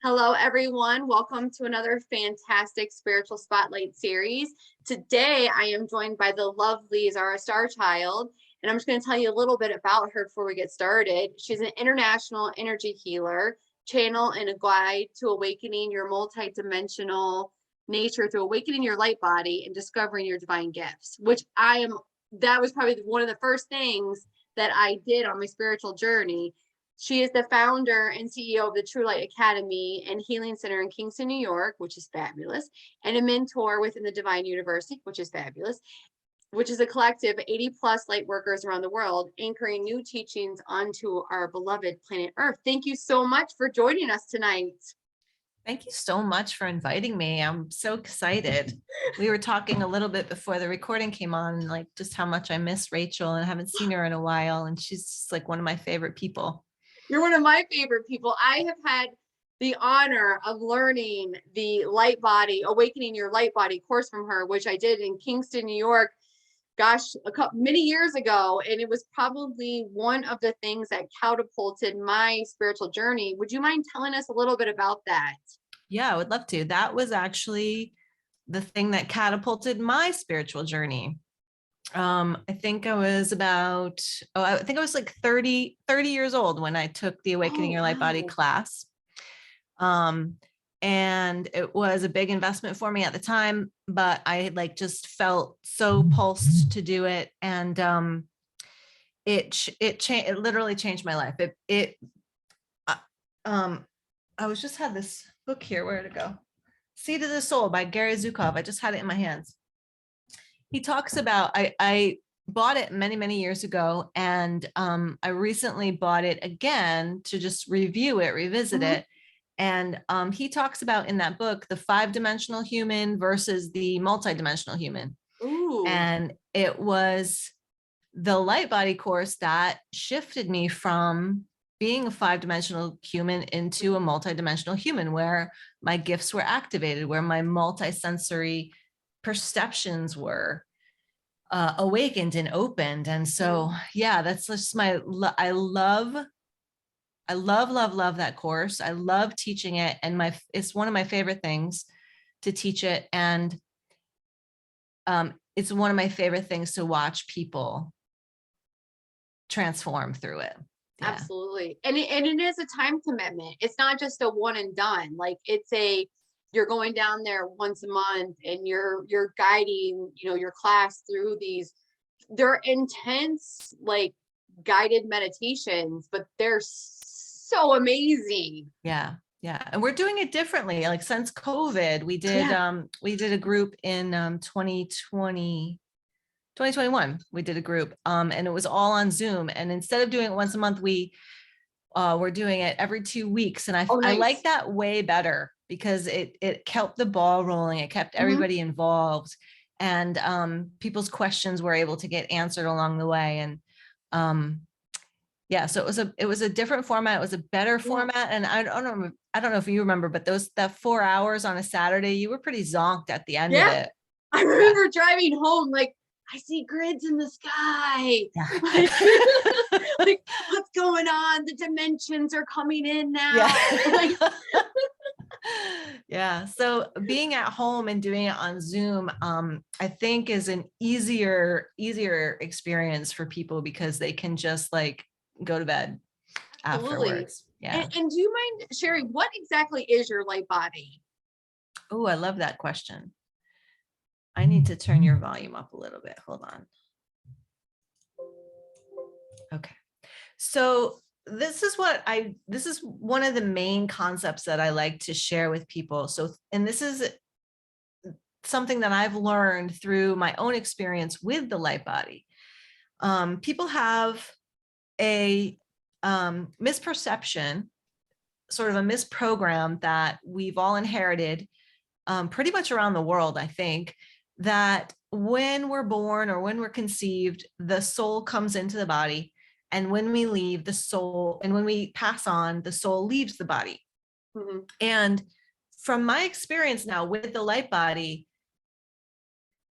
Hello, everyone. Welcome to another fantastic spiritual spotlight series. Today, I am joined by the lovely Zara Starchild, and I'm just going to tell you a little bit about her before we get started. She's an international energy healer, channel, and a guide to awakening your multidimensional nature through awakening your light body and discovering your divine gifts, that was probably one of the first things that I did on my spiritual journey. She is the founder and CEO of the True Light Academy and Healing Center in Kingston, New York, which is fabulous, and a mentor within the Divine University, which is fabulous, which is a collective of 80 plus light workers around the world, anchoring new teachings onto our beloved planet Earth. Thank you so much for joining us tonight. Thank you so much for inviting me. I'm so excited. We were talking a little bit before the recording came on, like just how much I miss Rachel and haven't seen her in a while. And she's just like one of my favorite people. You're one of my favorite people. I have had the honor of learning the light body, awakening your light body course from her, which I did in Kingston, New York, many years ago. And it was probably one of the things that catapulted my spiritual journey. Would you mind telling us a little bit about that? Yeah, I would love to. That was actually the thing that catapulted my spiritual journey. I think I was like 30 years old when I took the Awakening Your Light Body class. And it was a big investment for me at the time, but I like just felt so pulsed to do it. And it literally changed my life. I was just had this book here. Where did it go? Seed of the Soul by Garrett. I just had it in my hands. He talks about, I bought it many years ago, and I recently bought it again to just revisit it. And he talks about in that book, the 5-dimensional human versus the multidimensional human. Ooh. And it was the light body course that shifted me from being a 5-dimensional human into a multidimensional human, where my gifts were activated, where my multisensory perceptions were awakened and opened. And so, yeah, that's just I love that course. I love teaching it. And it's one of my favorite things to teach it. And it's one of my favorite things to watch people transform through it. Yeah. Absolutely. And it is a time commitment. It's not just a one and done. Like you're going down there once a month and you're guiding, your class through they're intense, like guided meditations, but they're so amazing. Yeah. And we're doing it differently. Like since COVID, we did a group in 2021, we did a group and it was all on Zoom. And instead of doing it once a month, we're doing it every 2 weeks. And nice. I like that way better because it kept the ball rolling. It kept everybody involved, and people's questions were able to get answered along the way. And so it was a different format. It was a better format. And I don't know if you remember, but that 4 hours on a Saturday, you were pretty zonked at the end of it. I remember driving home, like, I see grids in the sky. Yeah. Like, what's going on? The dimensions are coming in now. Yeah. So being at home and doing it on Zoom, I think is an easier experience for people because they can just like go to bed afterwards. Yeah. And do you mind sharing what exactly is your light body? Oh, I love that question. I need to turn your volume up a little bit. Hold on. Okay. So this is one of the main concepts that I like to share with people. And this is something that I've learned through my own experience with the light body. People have a misperception, sort of a misprogram that we've all inherited pretty much around the world, I think, that when we're born or when we're conceived, the soul comes into the body. And when we leave the soul, and when we pass on, the soul leaves the body. And from my experience now with the light body,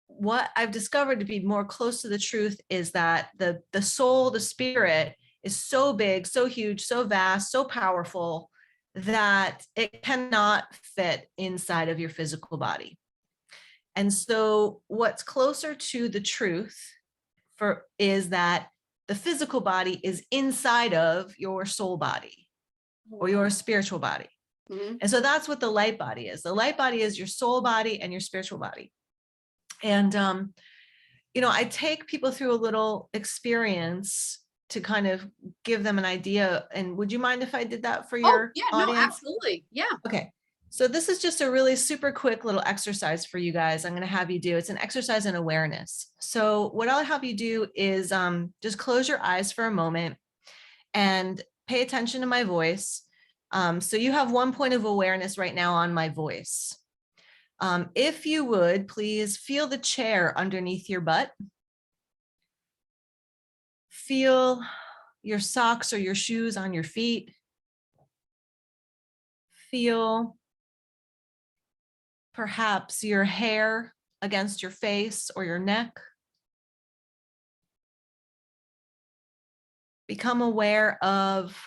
what I've discovered to be more close to the truth is that the soul, the spirit, is so big, so huge, so vast, so powerful that it cannot fit inside of your physical body. And so what's closer to the truth is that the physical body is inside of your soul body or your spiritual body. Mm-hmm. And so that's what the light body is. The light body is your soul body and your spiritual body. And, I take people through a little experience to kind of give them an idea. And would you mind if I did that for your audience? No, absolutely. Yeah. Okay. So this is just a really super quick little exercise for you guys. I'm going to have you do. It's an exercise in awareness. So what I'll have you do is just close your eyes for a moment and pay attention to my voice. So you have one point of awareness right now on my voice. If you would, please feel the chair underneath your butt. Feel your socks or your shoes on your feet. Feel perhaps your hair against your face or your neck. Become aware of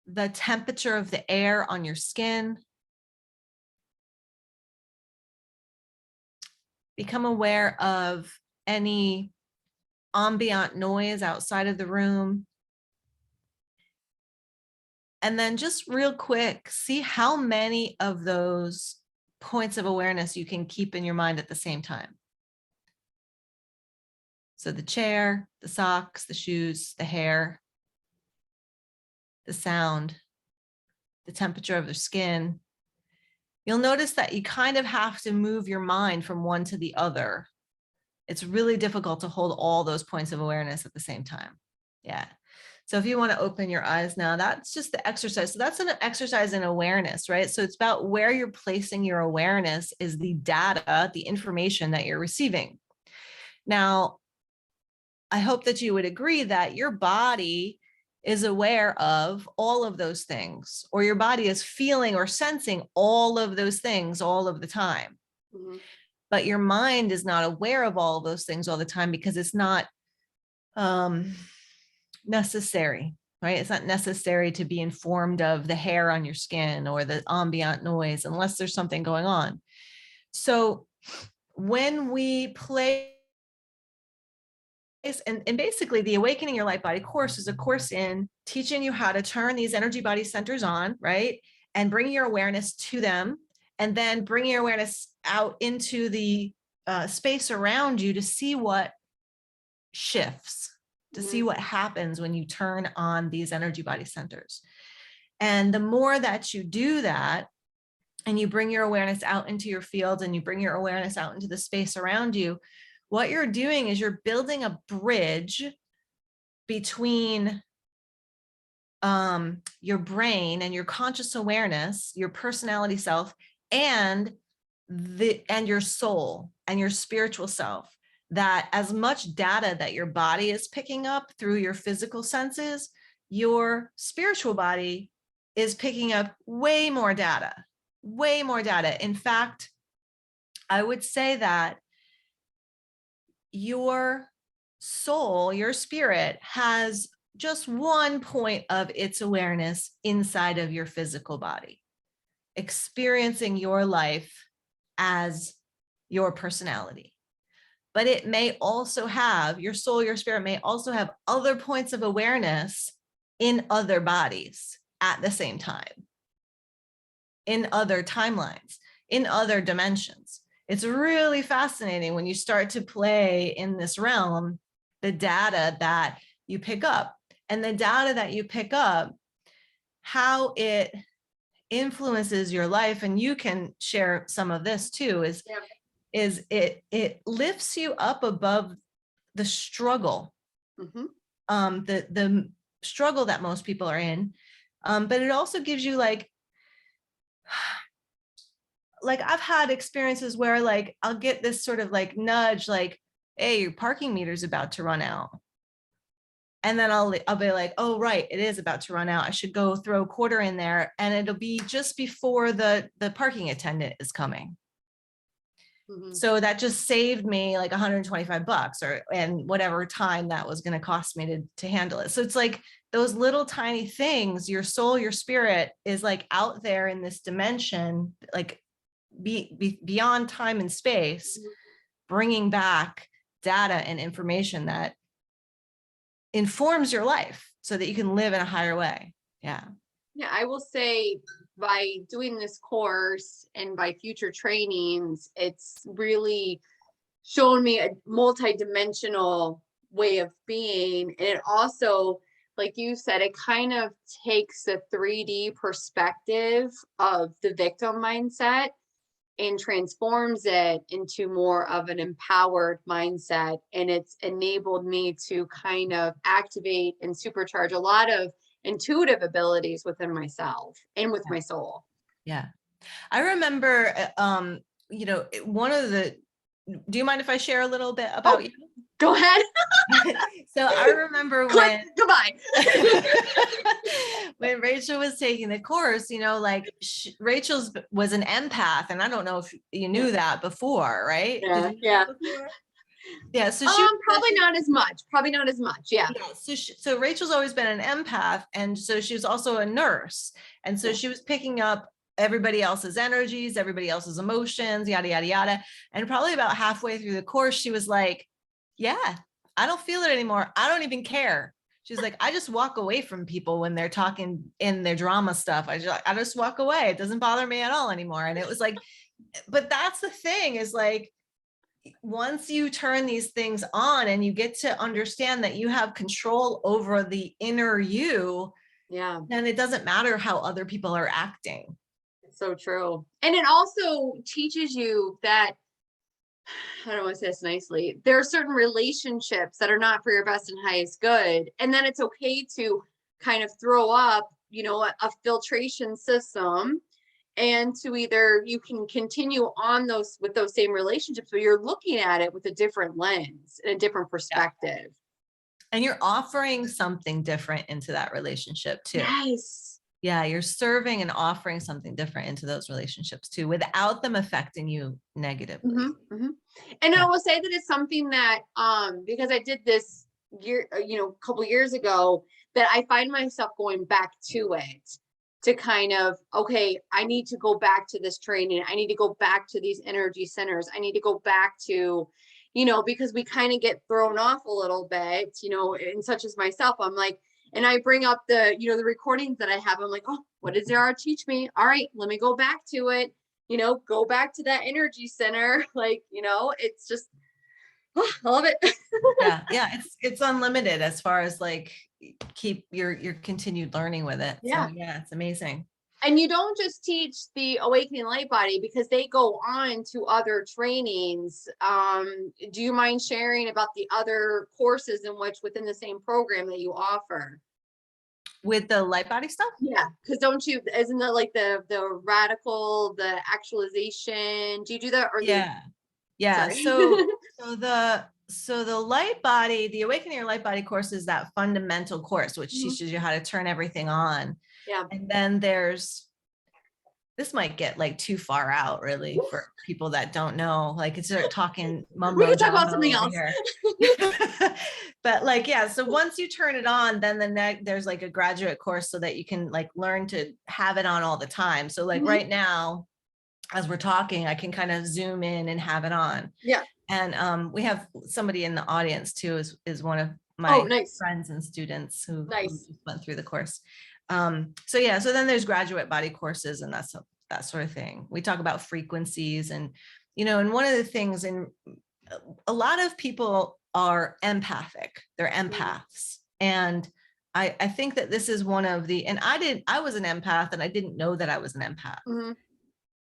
the temperature of the air on your skin. Become aware of any ambient noise outside of the room. And then just real quick, see how many of those points of awareness you can keep in your mind at the same time. So the chair, the socks, the shoes, the hair, the sound, the temperature of the skin. You'll notice that you kind of have to move your mind from one to the other. It's really difficult to hold all those points of awareness at the same time. Yeah. So if you want to open your eyes now, that's just the exercise. So that's an exercise in awareness, right? So it's about where you're placing your awareness is the data, the information that you're receiving. Now, I hope that you would agree that your body is aware of all of those things, or your body is feeling or sensing all of those things all of the time. Mm-hmm. But your mind is not aware of all of those things all the time because it's not necessary, right? It's not necessary to be informed of the hair on your skin or the ambient noise unless there's something going on. So when we play, and basically the Awakening Your Light Body course is a course in teaching you how to turn these energy body centers on, right? And bring your awareness to them, and then bring your awareness out into the space around you to see what shifts, to see what happens when you turn on these energy body centers. And the more that you do that, and you bring your awareness out into your field, and you bring your awareness out into the space around you, what you're doing is you're building a bridge between your brain and your conscious awareness, your personality self, and your soul and your spiritual self. That as much data that your body is picking up through your physical senses, your spiritual body is picking up way more data, way more data. In fact, I would say that your soul, your spirit, has just one point of its awareness inside of your physical body, experiencing your life as your personality. But it may also have, your soul, your spirit may also have other points of awareness in other bodies at the same time, in other timelines, in other dimensions. It's really fascinating when you start to play in this realm, the data that you pick up. And the data that you pick up, how it influences your life, and you can share some of this too, is it lifts you up above the struggle, the struggle that most people are in. But it also gives you like I've had experiences where like I'll get this sort of like nudge, like, hey, your parking meter's about to run out. And then I'll be like, oh, right, it is about to run out. I should go throw a quarter in there. And it'll be just before the parking attendant is coming. So that just saved me like $125 and whatever time that was going to cost me to handle it. So it's like those little tiny things, your soul, your spirit is like out there in this dimension, like beyond time and space, bringing back data and information that informs your life so that you can live in a higher way. Yeah. Yeah, I will say by doing this course and by future trainings, it's really shown me a multi-dimensional way of being. And it also, like you said, it kind of takes a 3D perspective of the victim mindset and transforms it into more of an empowered mindset. And it's enabled me to kind of activate and supercharge a lot of intuitive abilities within myself and with my soul. Yeah. I remember, one of the, do you mind if I share a little bit about you? Go ahead. So I remember goodbye. when Rachel was taking the course, like Rachel's was an empath, and I don't know if you knew that before, right? Yeah. Did you know that before? Yeah. So probably not as much. Probably not as much. Yeah. So Rachel's always been an empath, and so she was also a nurse, and so she was picking up everybody else's energies, everybody else's emotions, yada yada yada. And probably about halfway through the course, she was like, "Yeah, I don't feel it anymore. I don't even care." She's like, "I just walk away from people when they're talking in their drama stuff. I just walk away. It doesn't bother me at all anymore." And it was like, but that's the thing, is like, once you turn these things on and you get to understand that you have control over the inner you, then it doesn't matter how other people are acting. It's so true. And it also teaches you that, I don't want to say this nicely, there are certain relationships that are not for your best and highest good. And then it's okay to kind of throw up, a filtration system, and to either you can continue on with those same relationships, but you're looking at it with a different lens and a different perspective. And you're offering something different into that relationship too. Yes. Yeah, you're serving and offering something different into those relationships too, without them affecting you negatively. And I will say that it's something that, because I did this a couple years ago, that I find myself going back to it, to kind of, okay, I need to go back to this training. I need to go back to these energy centers. I need to go back to, because we kind of get thrown off a little bit, and such as myself, I'm like, and I bring up the recordings that I have. I'm like, oh, what did Zara teach me? All right, let me go back to it, go back to that energy center. Like, it's just, oh, I love it. Yeah. It's unlimited as far as like, keep your continued learning with it. Yeah. So yeah, it's amazing. And you don't just teach the Awakening Light Body, because they go on to other trainings. Do you mind sharing about the other courses in which within the same program that you offer? With the light body stuff? Yeah, because isn't that like the radical, the actualization? Do you do that? Or yeah. So the light body, the Awakening Your Light Body course is that fundamental course, which teaches you how to turn everything on. Yeah. And then this might get like too far out really for people that don't know, like it's talking mumbo. We can talk about something else. But like, yeah, so once you turn it on, then there's like a graduate course so that you can like learn to have it on all the time. So like right now, as we're talking, I can kind of zoom in and have it on. Yeah. And we have somebody in the audience too, is one of my nice. friends and students who just went through the course. So then there's graduate body courses and that sort of thing. We talk about frequencies and one of the things, and a lot of people are empathic, they're empaths. And I think that this is one of the, and I was an empath and I didn't know that I was an empath.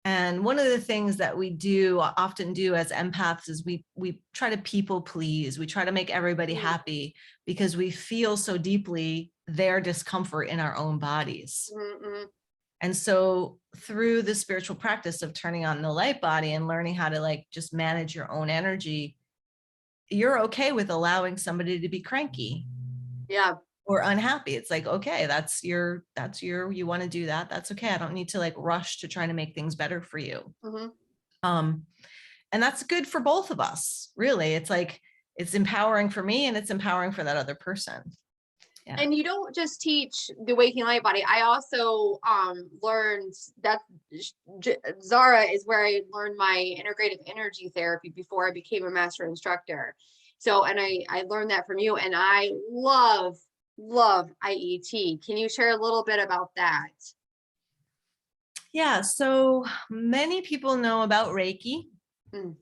And one of the things that we often do as empaths is we try to people please. We try to make everybody happy because we feel so deeply their discomfort in our own bodies. And so through the spiritual practice of turning on the light body and learning how to like just manage your own energy, you're okay with allowing somebody to be cranky. Yeah. Or unhappy. It's like, okay, you want to do that. That's okay. I don't need to like rush to try to make things better for you. And that's good for both of us, really. It's like, it's empowering for me and it's empowering for that other person. Yeah. And you don't just teach the waking light body. I also learned that Zara is where I learned my integrative energy therapy before I became a master instructor. So, and I learned that from you, and I love IET. Can you share a little bit about that? Yeah, so many people know about Reiki. And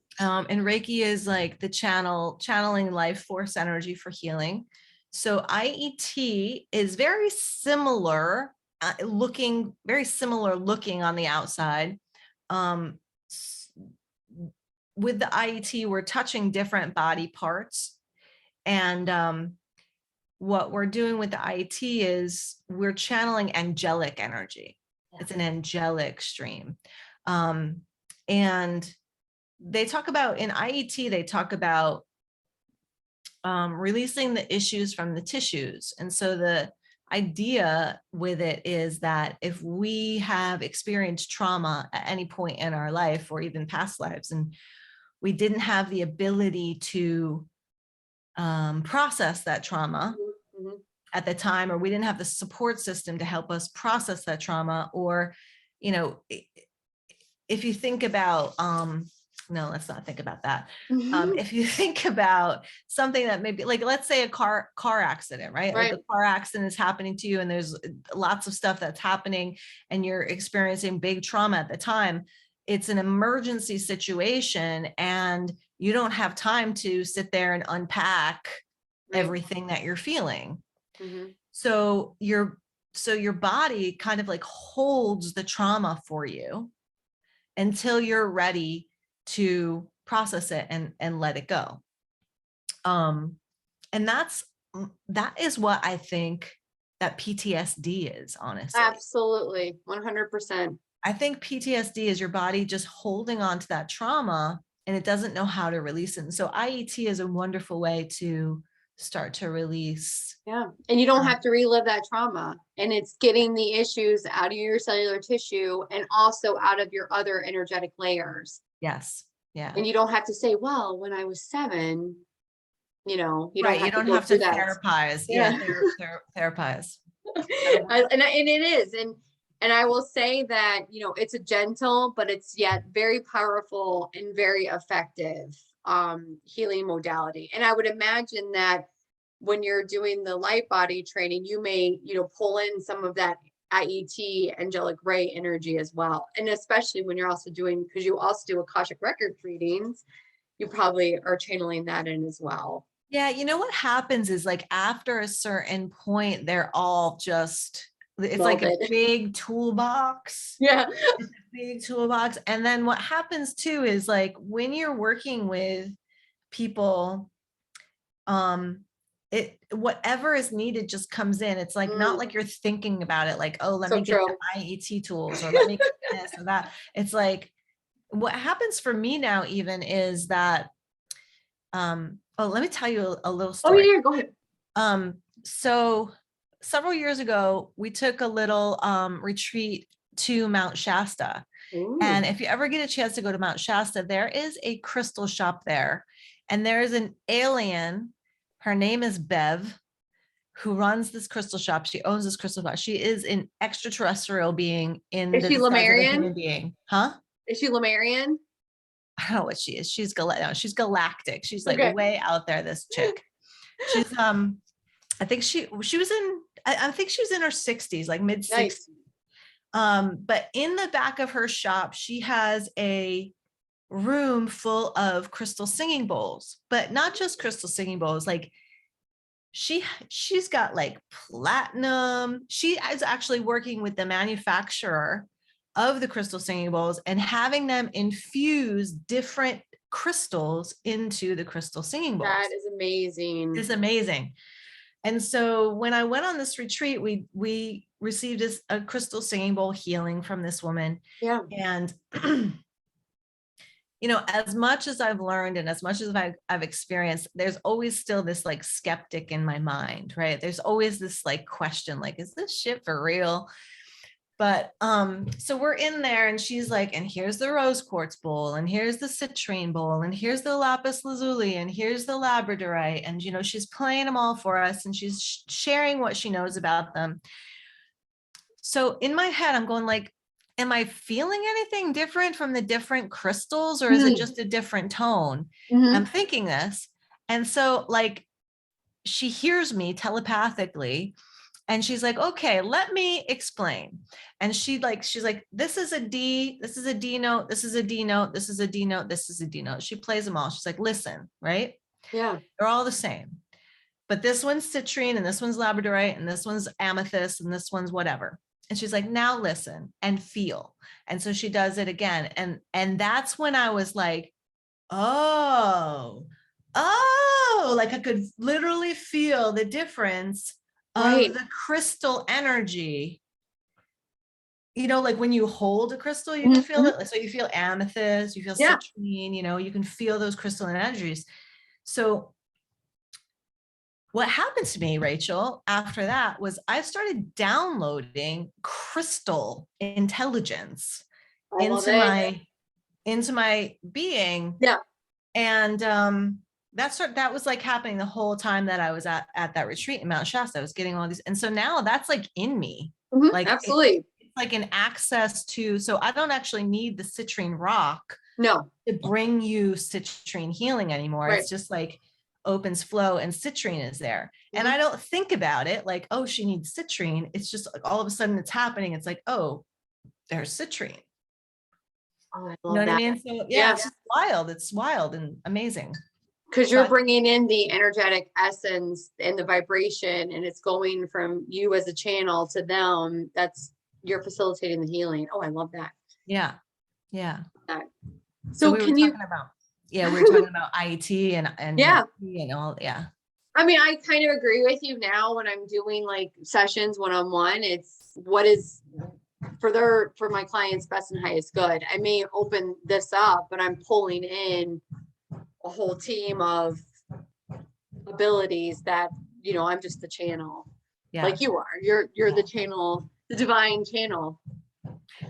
Reiki is like the channeling life force energy for healing. So IET is very similar looking on the outside. With the IET, we're touching different body parts. And what we're doing with the IET is we're channeling angelic energy. It's an angelic stream. And they talk about, in IET, they talk about releasing the issues from the tissues. And so the idea with it is that if we have experienced trauma at any point in our life or even past lives, and we didn't have the ability to process that trauma at the time, or we didn't have the support system to help us process that trauma, or, you know, if you think about, no, let's not think about that. If you think about something that maybe, like, let's say a car accident, right? Like a car accident is happening to you and there's lots of stuff that's happening and you're experiencing big trauma at the time. It's an emergency situation and you don't have time to sit there and unpack everything that you're feeling. So your body kind of like holds the trauma for you until you're ready to process it and let it go. And that is what I think that PTSD is, honestly. Absolutely. 100%. I think PTSD is your body just holding on to that trauma and it doesn't know how to release it. And so IET is a wonderful way to start to release. Yeah. And you don't have to relive that trauma, and it's getting the issues out of your cellular tissue and also out of your other energetic layers. Yes. Yeah. And you don't have to say, well, when I was 7, you know, you right. don't have to therapize. Yeah. Therapize. And it is. And I will say that, you know, it's a gentle, but it's yet very powerful and very effective healing modality. And I would imagine that when you're doing the light body training, you may, you know, pull in some of that IET angelic ray energy as well. And especially when you're also doing, because you also do Akashic record readings, you probably are channeling that in as well. Yeah. You know, what happens is, like, after a certain point, they're all just, it's like a big toolbox. Yeah. It's a big toolbox. And then what happens too is, like, when you're working with people, whatever is needed just comes in. It's like, not like you're thinking about it, like, oh, let me get the IET tools, or let me get this or that. It's like, what happens for me now even is that, let me tell you a little story. Oh yeah, go ahead. So several years ago, we took a little retreat to Mount Shasta. Ooh. And if you ever get a chance to go to Mount Shasta, there is a crystal shop there. And there is an alien, her name is Bev, who runs this crystal shop. She owns this crystal shop. She is an extraterrestrial being in the disguise of a human being. Huh? Is she Lemurian? I don't know what she is. She's galactic. She's like way out there, this chick. She's I think she was in her 60s, like mid 60s. Nice. But in the back of her shop, she has a room full of crystal singing bowls, but not just crystal singing bowls. Like, she's got like platinum. She is actually working with the manufacturer of the crystal singing bowls and having them infuse different crystals into the crystal singing bowls. That is amazing. It's amazing. And so when I went on this retreat, we received a crystal singing bowl healing from this woman. Yeah. And you know, as much as I've learned and as much as I've experienced, there's always still this like skeptic in my mind, right? There's always this like question, like, is this shit for real? But so we're in there and she's like, and here's the rose quartz bowl, and here's the citrine bowl, and here's the lapis lazuli, and here's the labradorite. And, you know, she's playing them all for us and she's sharing what she knows about them. So in my head, I'm going like, am I feeling anything different from the different crystals, or is it just a different tone? Mm-hmm. I'm thinking this. And so like, she hears me telepathically. And she's like, okay, let me explain. And she's like, this is a D, this is a D note, this is a D note, this is a D note, this is a D note. She plays them all. She's like, listen, right? Yeah. They're all the same. But this one's citrine and this one's labradorite and this one's amethyst and this one's whatever. And she's like, now listen and feel. And so she does it again. And that's when I was like, oh, like I could literally feel the difference Right. of the crystal energy. You know, like when you hold a crystal, you can feel it. So you feel amethyst, you feel citrine, you know, you can feel those crystal energies. So what happened to me, Rachel, after that was I started downloading crystal intelligence into my being. Yeah. And that was like happening the whole time that I was at that retreat in Mount Shasta. I was getting all these. And so now that's like in me. Like absolutely. It's like an access to, so I don't actually need the citrine rock to bring you citrine healing anymore. Right. It's just like opens flow and citrine is there. And I don't think about it like, oh, she needs citrine. It's just like all of a sudden it's happening. It's like, oh, there's citrine. Oh, I love you know what that. I mean? So yeah, it's just wild. It's wild and amazing. Because you're bringing in the energetic essence and the vibration, and it's going from you as a channel to them. You're facilitating the healing. Oh, I love that. Yeah. So we were talking about IET and and all. Yeah. I mean, I kind of agree with you now when I'm doing like sessions one-on-one. It's what is for my clients' best and highest good. I may open this up, but I'm pulling in a whole team of abilities that, you know, I'm just the channel. Like you are. You're the channel, the divine channel.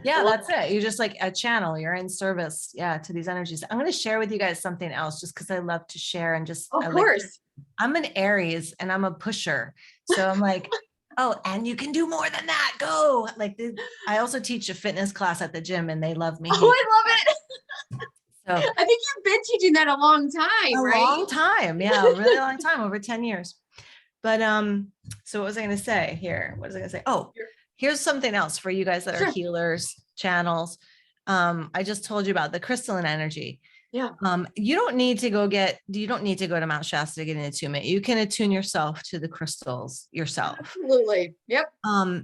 Yeah, that's it. You're just like a channel. You're in service, to these energies. I'm going to share with you guys something else just because I love to share and just. Of course. I'm an Aries and I'm a pusher. So I'm like, oh, and you can do more than that. Go. Like I also teach a fitness class at the gym and they love me. Oh, I love it. So I think you've been teaching that a long time, right? A long time. Yeah, a really long time, over 10 years. But so what was I going to say here? What was I going to say? Oh, here's something else for you guys that are healers, channels. I just told you about the crystalline energy. Yeah. You don't need to go to Mount Shasta to get an attunement. You can attune yourself to the crystals yourself. Absolutely. Yep.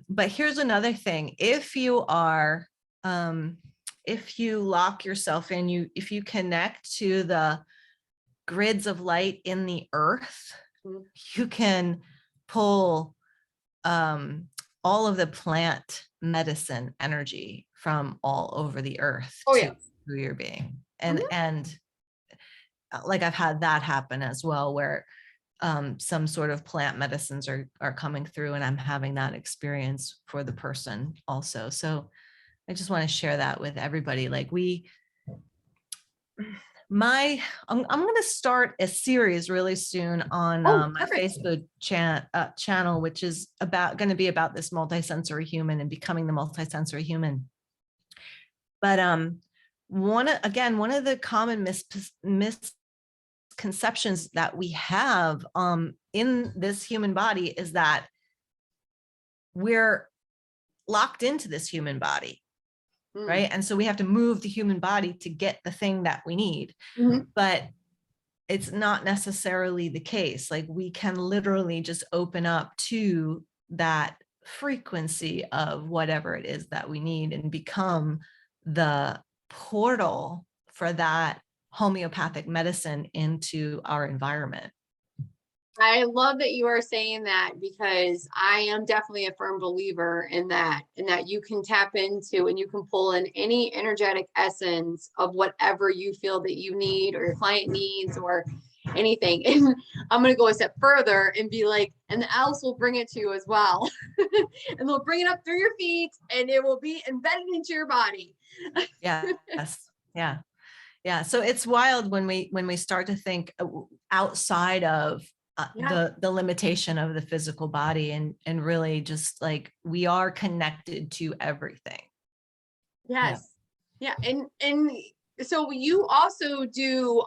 But here's another thing. If you are, if you lock yourself in, if you connect to the grids of light in the earth, you can pull all of the plant medicine energy from all over the earth through your being. And like I've had that happen as well, where some sort of plant medicines are coming through and I'm having that experience for the person also. So I just want to share that with everybody. Like I'm going to start a series really soon on my Facebook channel, which is going to be about this multisensory human and becoming the multisensory human. But one of the common misconceptions that we have in this human body is that we're locked into this human body. Right. And so we have to move the human body to get the thing that we need. But it's not necessarily the case. Like we can literally just open up to that frequency of whatever it is that we need and become the portal for that homeopathic medicine into our environment. I love that you are saying that, because I am definitely a firm believer in that you can tap into and you can pull in any energetic essence of whatever you feel that you need or your client needs, or anything. And I'm going to go a step further and be like, and the else will bring it to you as well. And they'll bring it up through your feet and it will be embedded into your body. Yes. Yeah. Yeah. So it's wild when we start to think outside of the limitation of the physical body and really just like we are connected to everything. Yes. Yeah. And so you also do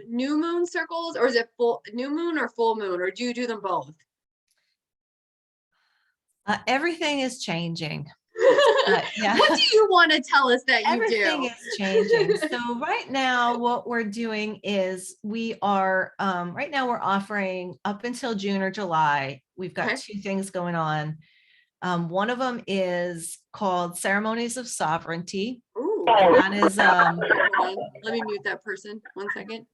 new moon circles, or is it full new moon or full moon, or do you do them both? Everything is changing. Yeah. What do you want to tell us that you Everything do? is changing. So right now, what we're doing is we are right now we're offering up until June or July. We've got two things going on. One of them is called Ceremonies of Sovereignty. Ooh. That is Hold on. Let me mute that person. 1 second.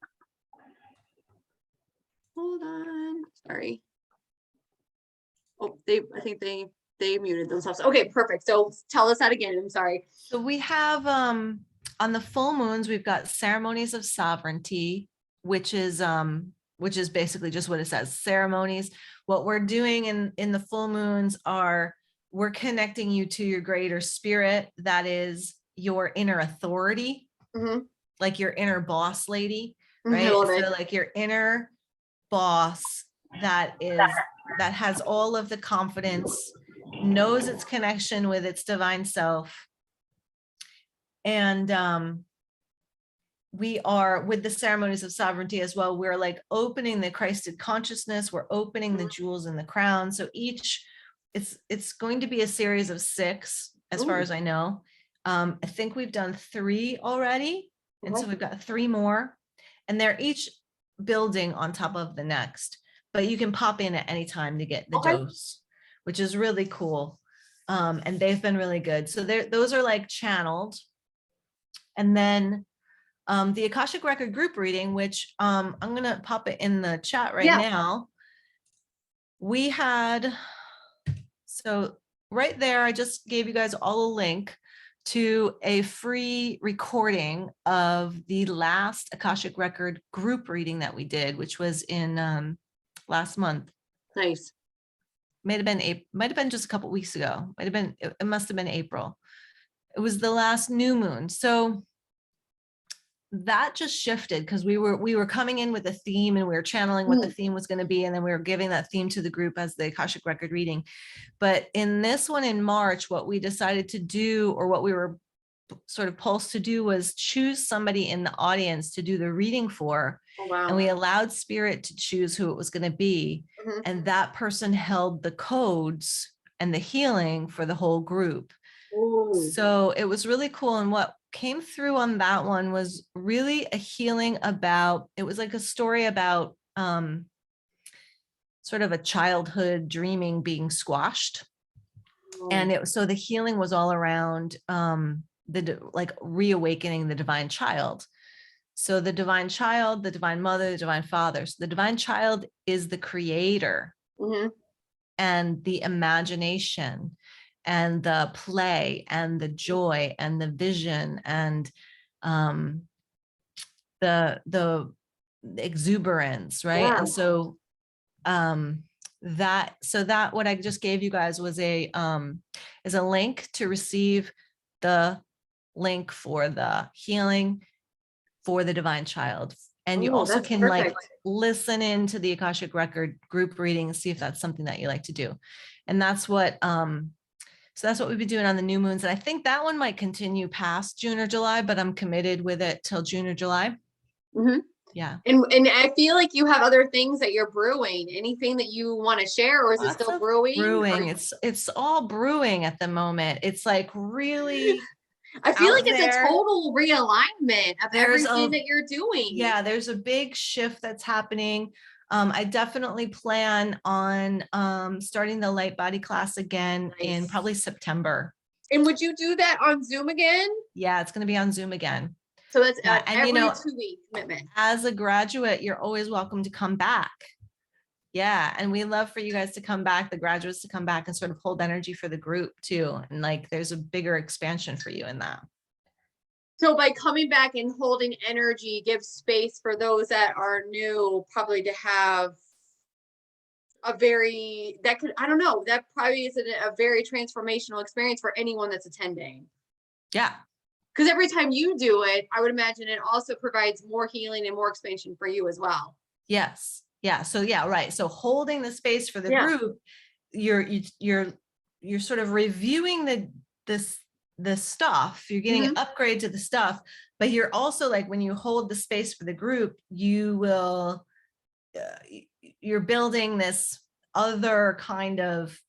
Hold on. Sorry. Oh, I think they muted themselves. Okay, perfect. So tell us that again. I'm sorry. So we have on the full moons, we've got Ceremonies of Sovereignty, which is basically just what it says, ceremonies. What we're doing in the full moons are we're connecting you to your greater spirit, that is your inner authority, like your inner boss lady, right? So like your inner boss that has all of the confidence, knows its connection with its divine self. And we are with the ceremonies of sovereignty as well. We're like opening the Christed consciousness. We're opening the jewels in the crown. So each, it's going to be a series of 6, as far as I know. I think we've done 3 already. And so we've got 3 more, and they're each building on top of the next, but you can pop in at any time to get the dose, which is really cool. And they've been really good. So those are like channeled. And then the Akashic Record group reading, which I'm going to pop it in the chat right now. We had, so right there, I just gave you guys all a link to a free recording of the last Akashic Record group reading that we did, which was in last month. Nice. Might have been just a couple weeks ago. It must have been April. It was the last new moon. So that just shifted because we were coming in with a theme and we were channeling what the theme was going to be, and then we were giving that theme to the group as the Akashic Record reading. But in this one in March, what we decided to do, or what we were sort of pulsed to do, was choose somebody in the audience to do the reading for. And we allowed spirit to choose who it was going to be, and that person held the codes and the healing for the whole group. So it was really cool. And what came through on that one was really a healing about, it was like a story about sort of a childhood dreaming being squashed. And so the healing was all around like reawakening the divine child. So the divine child, the divine mother, the divine father. So the divine child is the creator and the imagination and the play and the joy and the vision and the exuberance, right? And so that what I just gave you guys was is a link to receive the link for the healing for the divine child. And you also can like listen into the Akashic Record group reading and see if that's something that you like to do. And that's what so that's what we've been doing on the new moons. And I think that one might continue past June or July, but I'm committed with it till June or July. Yeah. And I feel like you have other things that you're brewing. Anything that you want to share, or is it still brewing? Brewing. It's all brewing at the moment. It's like really I feel like it's a total realignment of everything that you're doing. Yeah, there's a big shift that's happening. I definitely plan on starting the light body class again in probably September. And would you do that on Zoom again? Yeah, it's going to be on Zoom again. So that's every 2-week commitment. As a graduate, you're always welcome to come back. Yeah, and we love for you guys to come back, the graduates to come back and sort of hold energy for the group too. And like there's a bigger expansion for you in that. So by coming back and holding energy, give space for those that are new, probably to have a very, that could, I don't know, that probably is a very transformational experience for anyone that's attending. Yeah. Because every time you do it, I would imagine it also provides more healing and more expansion for you as well. Yes. Yeah. So yeah, right. So holding the space for the Yeah. group, you're sort of reviewing the stuff. You're getting an upgrade to the stuff, but you're also like, when you hold the space for the group, you're building this other kind of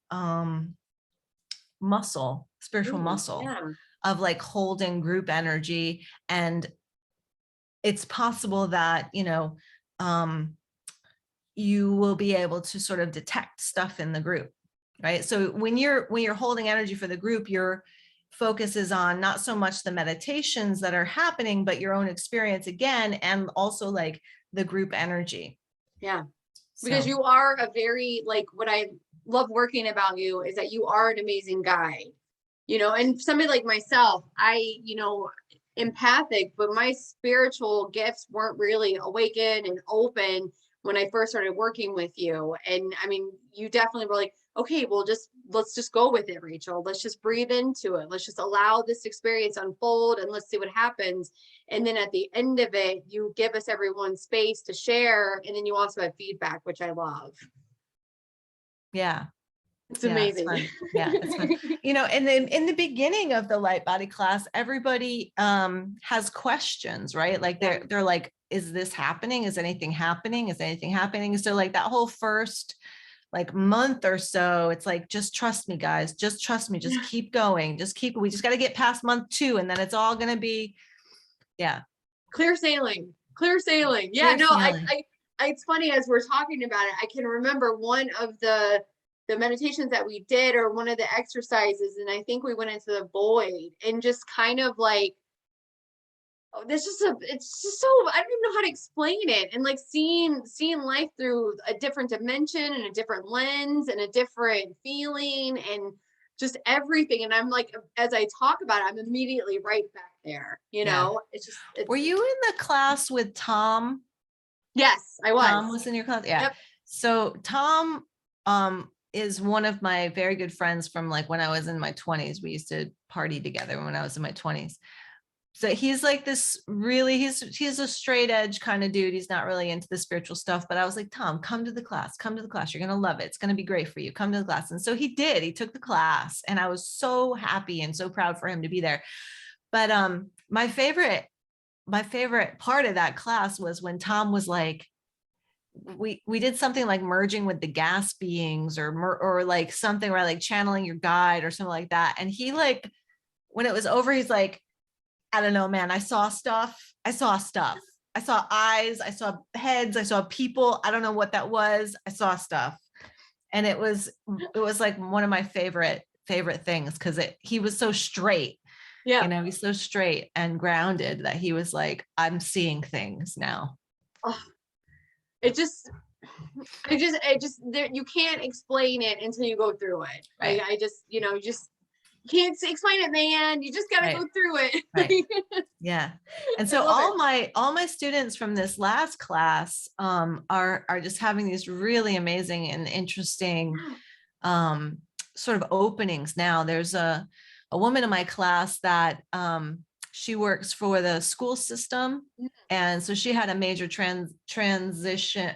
muscle, spiritual muscle Yeah. of like holding group energy. And it's possible that, you will be able to sort of detect stuff in the group, right? So when you're holding energy for the group, your focus is on not so much the meditations that are happening, but your own experience again, and also like the group energy. Yeah. Because So you are a very, like, what I love working about you is that you are an amazing guide, and somebody like myself, empathic, but my spiritual gifts weren't really awakened and open when I first started working with you. And I mean, you definitely were like, okay, well, let's just go with it, Rachel. Let's just breathe into it. Let's just allow this experience unfold and let's see what happens. And then at the end of it, you give us everyone space to share. And then you also have feedback, which I love. yeah. It's Yeah, it's amazing. fun. Yeah, it's fun. And then in the beginning of the light body class, everybody has questions, right? Like they're like, is this happening? Is anything happening? Is anything happening? So like that whole first like month or so, it's like, just trust me, guys. Just trust me. Just keep going. We just got to get past month 2, and then it's all gonna be, yeah. Clear sailing. Clear sailing. Yeah, Clear no, sailing. it's funny as we're talking about it, I can remember one of the meditations that we did, or one of the exercises, and I think we went into the void and just kind of like, oh, it's just so, I don't even know how to explain it. And like seeing life through a different dimension and a different lens and a different feeling and just everything. And I'm like, as I talk about it, I'm immediately right back there. Yeah. It's Were you in the class with Tom? Yes, I was. Tom was in your class? Yeah. Yep. So Tom is one of my very good friends from like when I was in my 20s. We used to party together when I was in my 20s. So he's like this really, he's a straight edge kind of dude. He's not really into the spiritual stuff, but I was like, Tom, come to the class. You're going to love it. It's going to be great for you. Come to the class. And so he did. He took the class, and I was so happy and so proud for him to be there. But my favorite part of that class was when Tom was like, we did something like merging with the gas beings, or like something where like channeling your guide or something like that. And he like, when it was over, he's like, I don't know, man, I saw stuff. I saw eyes, I saw heads, I saw people. I don't know what that was. I saw stuff. And it was like one of my favorite things, because he was so straight. Yeah. He's so straight and grounded that he was like, I'm seeing things now. Oh, it just you can't explain it until you go through it. Right. I just, you just can't explain it, man. You just got to go through it. Right. Yeah. And so all my students from this last class are just having these really amazing and interesting sort of openings. Now there's a woman in my class that she works for the school system. And so she had a major transition.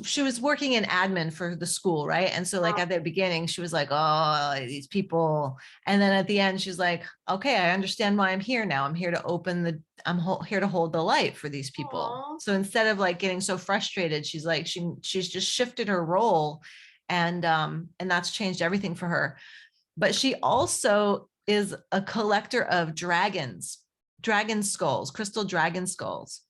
She was working in admin for the school, right? And so like at the beginning, she was like, oh, these people. And then at the end, she's like, okay, I understand why I'm here now. I'm here to here to hold the light for these people. Aww. So instead of like getting so frustrated, she's like, she's just shifted her role, and that's changed everything for her. But she also is a collector of dragon skulls, crystal dragon skulls.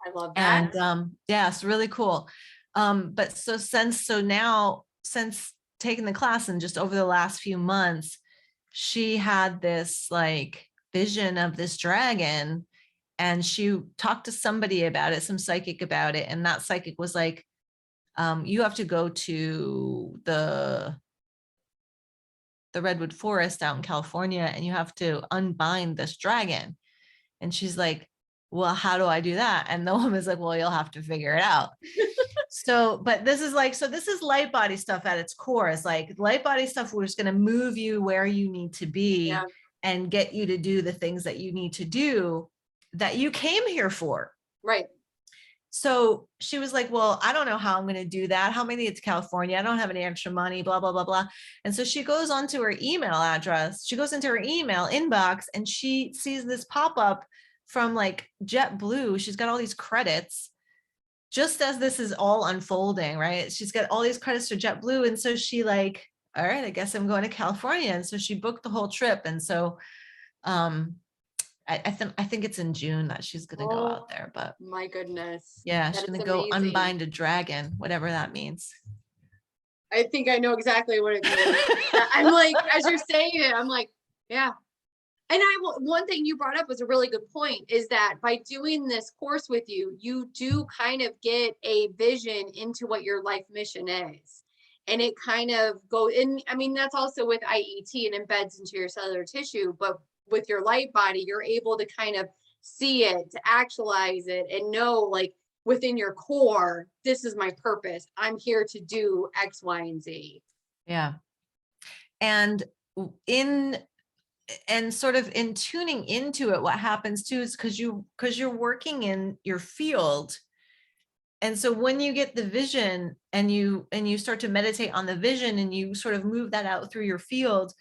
I love that. And yeah, it's really cool. But since taking the class, and just over the last few months, she had this like vision of this dragon, and she talked to somebody about it, some psychic about it. And that psychic was like, you have to go to the redwood forest out in California, and you have to unbind this dragon. And she's like, well, how do I do that? And the woman's like, well, you'll have to figure it out. So, but this is like, so this is light body stuff at its core. It's like light body stuff, we're just going to move you where you need to be, Yeah. and get you to do the things that you need to do that you came here for. Right. So she was like, well, I don't know how I'm going to do that. How am I going to get to California? I don't have any extra money, blah, blah, blah, blah. And so she goes onto her email address. She goes into her email inbox, and she sees this pop up from like JetBlue. She's got all these credits just as this is all unfolding, right? She's got all these credits to JetBlue. And so she like, all right, I guess I'm going to California. And so she booked the whole trip. And so I think it's in June that she's going to go out there, but my goodness. yeah, That she's going is to go amazing. unbind a dragon, whatever that means. I think I know exactly what it means. I'm like, as you're saying it, I'm like, yeah. And one thing you brought up was a really good point, is that by doing this course with you, you do kind of get a vision into what your life mission is. And it kind of goes in. I mean, that's also with IET and embeds into your cellular tissue, but with your light body, you're able to kind of see it, to actualize it, and know like within your core, this is my purpose. I'm here to do X, Y, and Z. Yeah. And sort of in tuning into it, what happens too is because you're working in your field. And so when you get the vision and you start to meditate on the vision, and you sort of move that out through your field,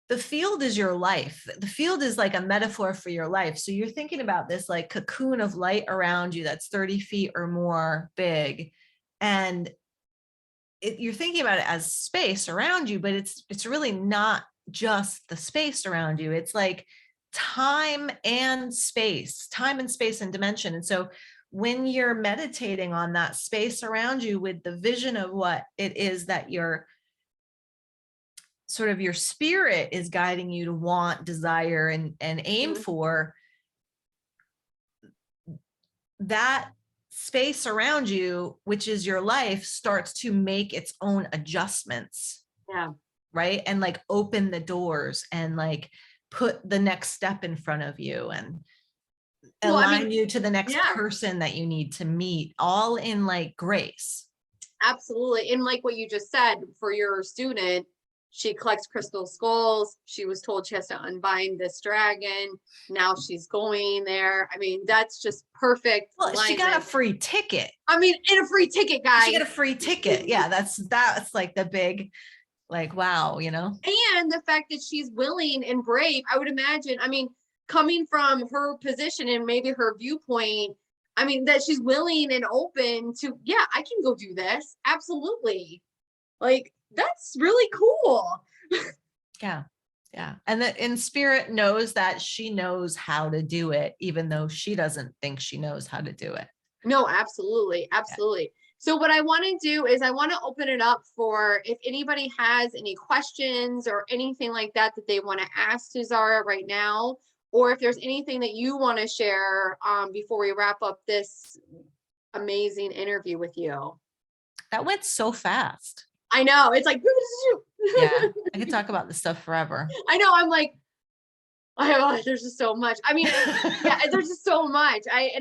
the field is your life. The field is like a metaphor for your life. So you're thinking about this like cocoon of light around you that's 30 feet or more big. And you're thinking about it as space around you, but it's really not just the space around you. It's like time and space and dimension. And so when you're meditating on that space around you with the vision of what it is that your sort of your spirit is guiding you to want, desire, and aim for, that space around you, which is your life, starts to make its own adjustments. Yeah. Right. And like open the doors and like put the next step in front of you, and align you to the next person that you need to meet, all in like grace. Absolutely. And like what you just said, for your student, she collects crystal skulls. She was told she has to unbind this dragon. Now she's going there. I mean, that's just perfect. Well, alignment. She got a free ticket. I mean, and a free ticket, guys. She got a free ticket. Yeah, that's like the big, like, wow, you know. And the fact that she's willing and brave, I would imagine, I mean, coming from her position and maybe her viewpoint, I mean, that she's willing and open to, yeah, I can go do this. Absolutely. Like, that's really cool. Yeah. Yeah. And that in spirit knows that she knows how to do it, even though she doesn't think she knows how to do it. No, absolutely. Absolutely. Yeah. So what I want to do is I want to open it up for if anybody has any questions or anything like that they want to ask to Zara right now, or if there's anything that you want to share before we wrap up this amazing interview with you. That went so fast. I know. It's like, yeah, I could talk about this stuff forever. I know. I'm like, there's just so much. I mean, yeah, there's just so much. I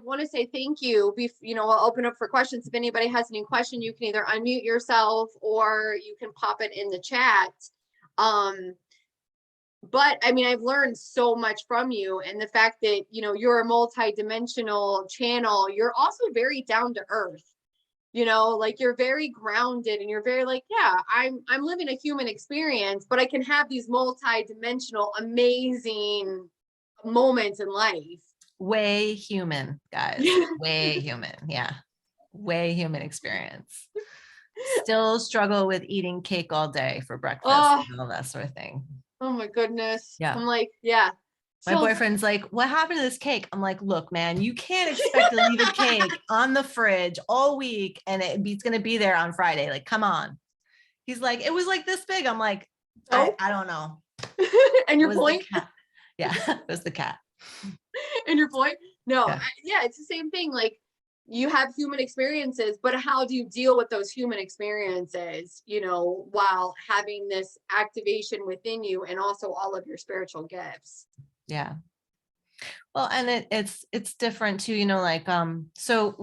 want to say thank you. I'll open up for questions. If anybody has any question, you can either unmute yourself or you can pop it in the chat. But I mean, I've learned so much from you, and the fact that, you're a multi-dimensional channel, you're also very down to earth. Like you're very grounded, and you're very like, yeah, I'm living a human experience, but I can have these multi-dimensional, amazing moments in life. Way human, guys. Way human. Yeah. Way human experience. Still struggle with eating cake all day for breakfast and all that sort of thing. Oh my goodness. Yeah. I'm like, yeah. My boyfriend's like, what happened to this cake? I'm like, look, man, you can't expect to leave a cake on the fridge all week and it's going to be there on Friday. Like, come on. He's like, it was like this big. I'm like, I don't know. And your point? Yeah, it was the cat. And your point? No, yeah, it's the same thing. Like, you have human experiences, but how do you deal with those human experiences, while having this activation within you and also all of your spiritual gifts? Yeah. Well, and it's different too, like, so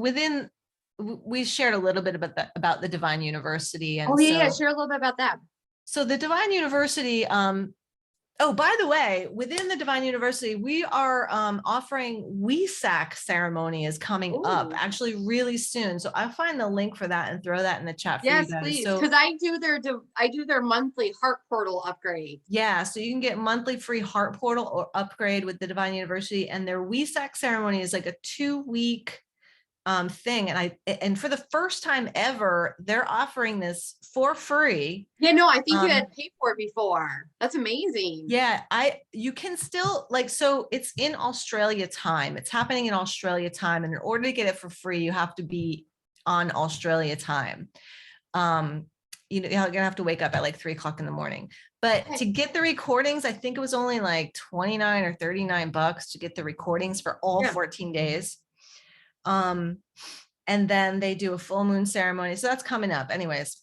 we shared a little bit about the Divine University. Oh And yeah, share a little bit about that. so the Divine University, oh, by the way, within the Divine University, we are offering WESAC ceremony is coming up Ooh. actually really soon. So I'll find the link for that and throw that in the chat for you Yes, guys. please, So because I do their monthly heart portal upgrade. yeah, so you can get monthly free heart portal or upgrade with the Divine University, and their WESAC ceremony is like a 2-week thing. And for the first time ever, they're offering this for free. Yeah, no, I think you had paid for it before. That's amazing. Yeah, you can still so it's in Australia time. It's happening in Australia time. And in order to get it for free, you have to be on Australia time. You're gonna have to wake up at like 3 o'clock in the morning. But to get the recordings, I think it was only like 29 or 39 bucks to get the recordings for all 14 days. And then they do a full moon ceremony. So that's coming up. Anyways.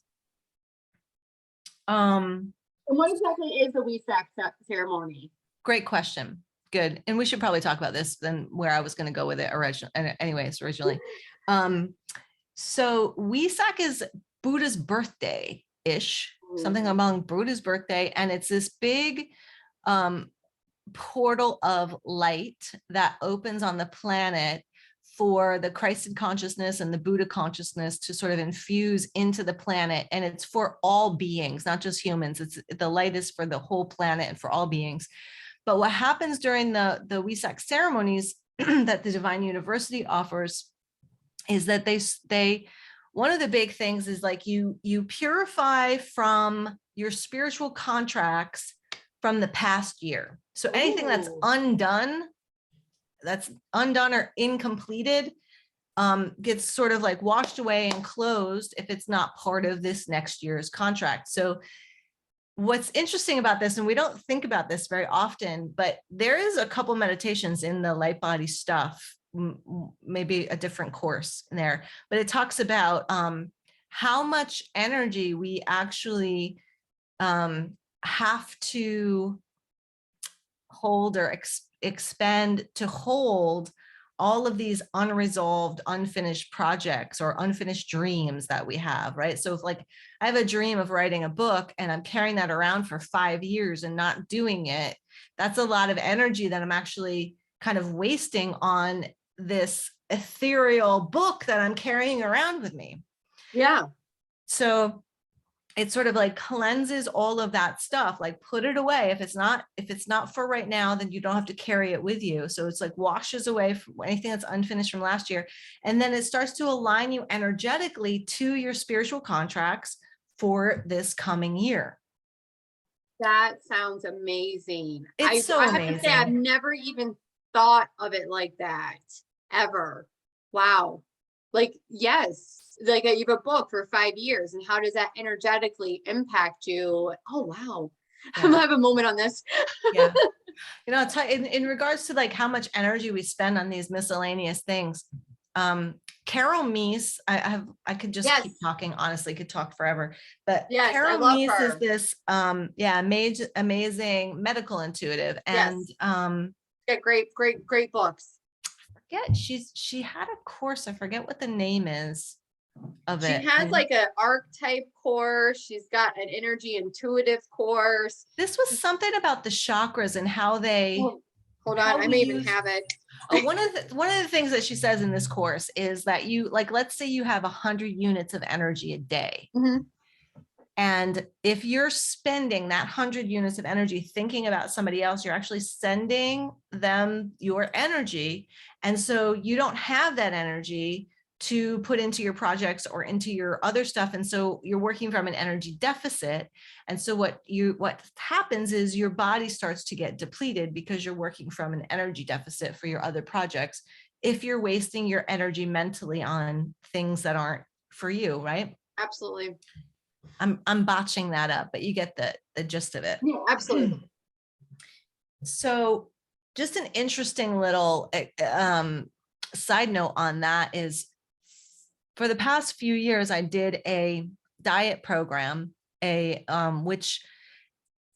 And what exactly is the WESAC ceremony? Great question. Good. And we should probably talk about this than where I was going to go with it originally. So WESAC is Buddha's birthday-ish, something among Buddha's birthday. And it's this big portal of light that opens on the planet for the Christed consciousness and the Buddha consciousness to sort of infuse into the planet. And it's for all beings, not just humans. The light is for the whole planet and for all beings. But what happens during the WESAC ceremonies that the Divine University offers is that they one of the big things is like you purify from your spiritual contracts from the past year. So anything that's undone or incompleted gets sort of like washed away and closed if it's not part of this next year's contract. So what's interesting about this, and we don't think about this very often, but there is a couple meditations in the light body stuff, maybe a different course in there, but it talks about how much energy we actually have to hold or expend to hold all of these unresolved, unfinished projects or unfinished dreams that we have, right? So if like I have a dream of writing a book and I'm carrying that around for 5 years and not doing it, that's a lot of energy that I'm actually kind of wasting on this ethereal book that I'm carrying around with me. Yeah. So it sort of like cleanses all of that stuff, like put it away. If it's not for right now, then you don't have to carry it with you. So it's like washes away from anything that's unfinished from last year. And then it starts to align you energetically to your spiritual contracts for this coming year. That sounds amazing. It's so amazing. Have to say, I've never even thought of it like that, ever. Wow. Like, yes. Like you have a book for 5 years, and how does that energetically impact you? Oh wow. Yeah. I'm gonna have a moment on this. Yeah. I'll tell you, in regards to like how much energy we spend on these miscellaneous things. Carol Meese, I could just keep talking, honestly, could talk forever. But Carol Meese is this amazing medical intuitive. And yeah, great books. She had a course, I forget what the name is of it. She has like an archetype course. She's got an energy intuitive course. This was something about the chakras and how they hold on, I may even have it. One of the things that she says in this course is that you, like, let's say you have 100 units of energy a day. Mm-hmm. And if you're spending that 100 units of energy thinking about somebody else, you're actually sending them your energy. And so you don't have that energy to put into your projects or into your other stuff. And so you're working from an energy deficit. And so what happens is your body starts to get depleted because you're working from an energy deficit for your other projects. If you're wasting your energy mentally on things that aren't for you, right? Absolutely. I'm botching that up, but you get the gist of it. Yeah, absolutely. So just an interesting little side note on that is, for the past few years, I did a diet program, which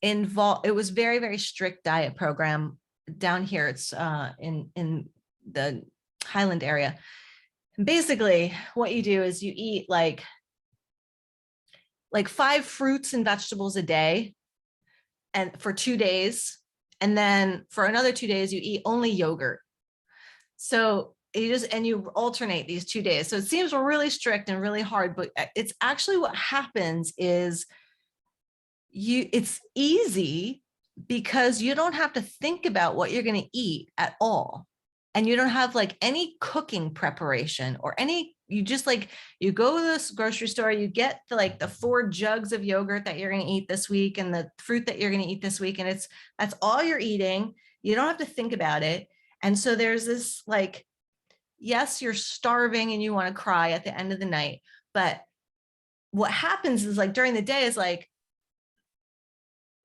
involved, it was very, very strict diet program down here. It's in the Highland area. And basically what you do is you eat like 5 fruits and vegetables a day, and for 2 days. And then for another 2 days, you eat only yogurt. So you alternate these 2 days. So it seems really strict and really hard, but it's actually what happens is it's easy because you don't have to think about what you're going to eat at all. And you don't have like any cooking preparation or you just like, you go to this grocery store, you get the 4 jugs of yogurt that you're going to eat this week and the fruit that you're going to eat this week. And that's all you're eating. You don't have to think about it. And so there's this like, yes, you're starving and you want to cry at the end of the night. But what happens is like during the day is like,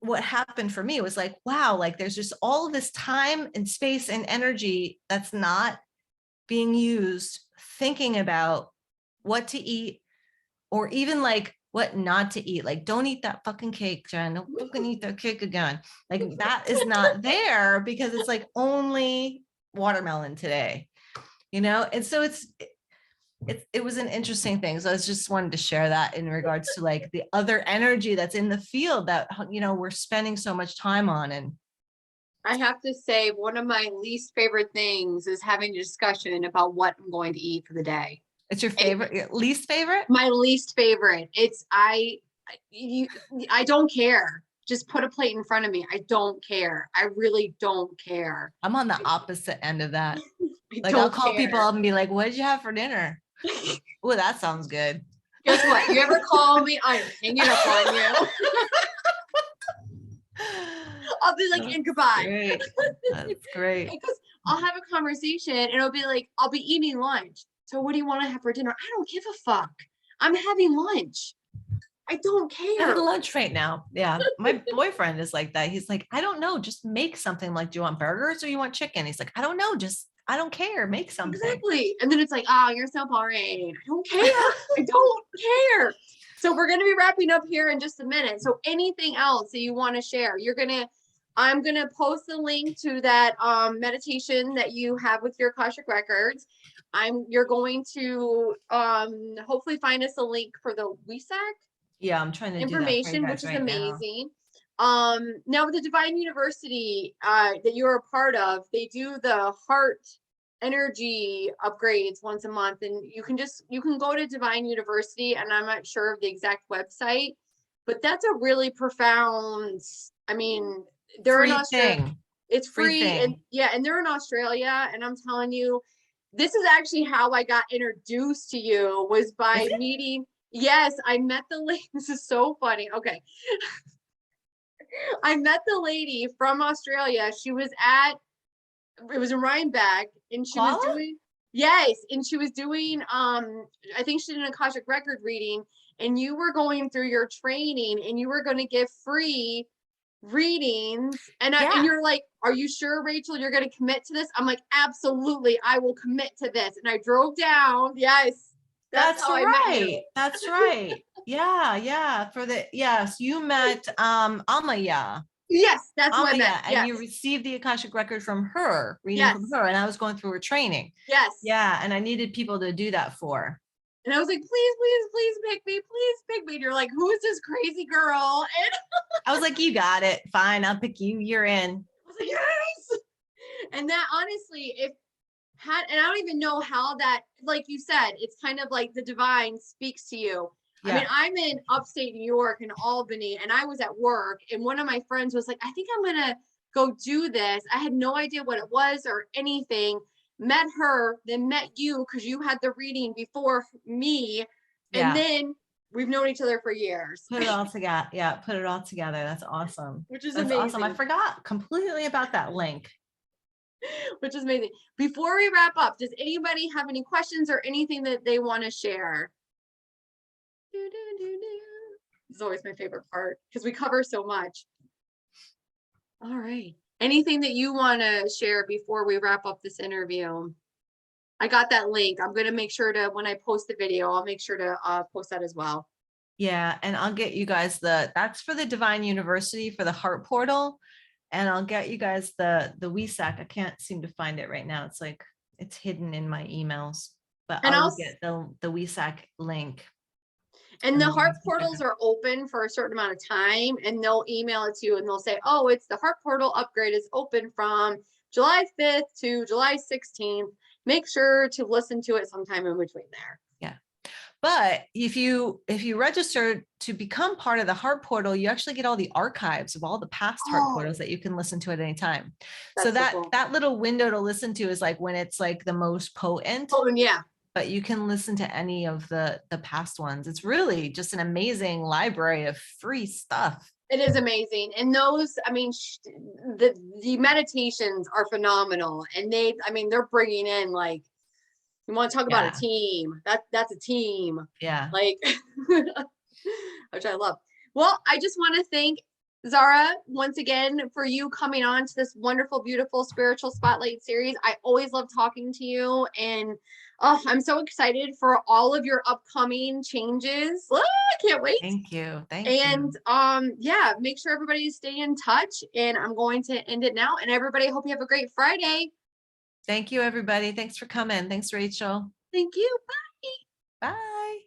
what happened for me was like, wow, like there's just all of this time and space and energy that's not being used thinking about what to eat or even like what not to eat. Like, don't eat that fucking cake, Jen. Don't fucking eat that cake again. Like that is not there because it's like only watermelon today, And so it was an interesting thing. So I just wanted to share that in regards to like the other energy that's in the field that, we're spending so much time on. And I have to say, one of my least favorite things is having a discussion about what I'm going to eat for the day. It's your favorite, your least favorite? My least favorite. I don't care. Just put a plate in front of me. I don't care. I really don't care. I'm on the opposite end of that. Like I'll call people up and be like, what did you have for dinner? Oh, that sounds good. Guess what? You ever call me? I'm hanging up on you. I'll be like, and goodbye. Great. That's great. Because I'll have a conversation and it'll be like, I'll be eating lunch. So what do you want to have for dinner? I don't give a fuck. I'm having lunch. I don't care. I'm having lunch right now. Yeah. My boyfriend is like that. He's like, I don't know. Just make something. Like, do you want burgers or you want chicken? He's like, I don't know. I don't care. Make something. Exactly. And then it's like, oh, you're so boring. I don't care. I don't care. So we're going to be wrapping up here in just a minute. So anything else that you want to share, I'm going to post the link to that meditation that you have with your Akashic records. You're going to hopefully find us a link for the WESAC. Yeah, I'm trying to information, do that which is amazing. Now with the Divine University that you're a part of, they do the heart energy upgrades once a month, and you can go to Divine University, and I'm not sure of the exact website, but that's a really profound, they're free in Australia. Thing. It's free and they're in Australia, and I'm telling you, this is actually how I got introduced to you, was by meeting. Yes, I met the lady. This is so funny. Okay. I met the lady from Australia. It was in Rhinebeck, and she was doing, I think she did an Akashic record reading, and you were going through your training, and you were going to give free readings. And you're like, are you sure, Rachel, you're going to commit to this? I'm like, absolutely. I will commit to this. And I drove down. Yes. That's right. That's right. Yeah. Yes. You met Amaya. Yes, that's what I meant. And you received the Akashic record from her, reading from her. And I was going through her training. Yes. Yeah. And I needed people to do that for. And I was like, please pick me. Please pick me. And you're like, who is this crazy girl? And I was like, you got it. Fine. I'll pick you. You're in. I was like, yes. And that honestly, and I don't even know how that, like you said, it's kind of like the divine speaks to you. Yeah. I'm in upstate New York in Albany, and I was at work, and one of my friends was like, I think I'm going to go do this. I had no idea what it was or anything. Met her, then met you because you had the reading before me. And then we've known each other for years. Put it all together. Yeah, put it all together. That's awesome. That's amazing. Awesome. I forgot completely about that link. Which is amazing. Before we wrap up, does anybody have any questions or anything that they want to share? This is always my favorite part because we cover so much. All right. Anything that you want to share before we wrap up this interview? I got that link. I'm going to make sure to, when I post the video, I'll make sure to post that as well. Yeah. And I'll get you guys that's for the Divine University for the Heart Portal. And I'll get you guys the WESAC. I can't seem to find it right now. It's like, it's hidden in my emails, but And I I'll will get the WESAC link. And And the then you heart guys can check portals it. are open for a certain amount of time, and they'll email it to you and they'll say, oh, it's the heart portal upgrade is open from July 5th to July 16th. Make sure to listen to it sometime in between there. Yeah. But if you register to become part of the heart portal, you actually get all the archives of all the past heart portals that you can listen to at any time. So That's so that cool. that little window to listen to is like when it's like the most potent. Oh, and yeah. But you can listen to any of the past ones. It's really just an amazing library of free stuff. It is amazing. And those, I mean, the meditations are phenomenal. And they're bringing in, like, you want to talk about a team. That's a team. Yeah. Like, which I love. Well, I just want to thank Zara once again for you coming on to this wonderful, beautiful spiritual spotlight series. I always love talking to you, and I'm so excited for all of your upcoming changes. I can't wait. Thank you. And yeah, make sure everybody stay in touch, and I'm going to end it now. And everybody, I hope you have a great Friday. Thank you, everybody. Thanks for coming. Thanks, Rachel. Thank you. Bye. Bye.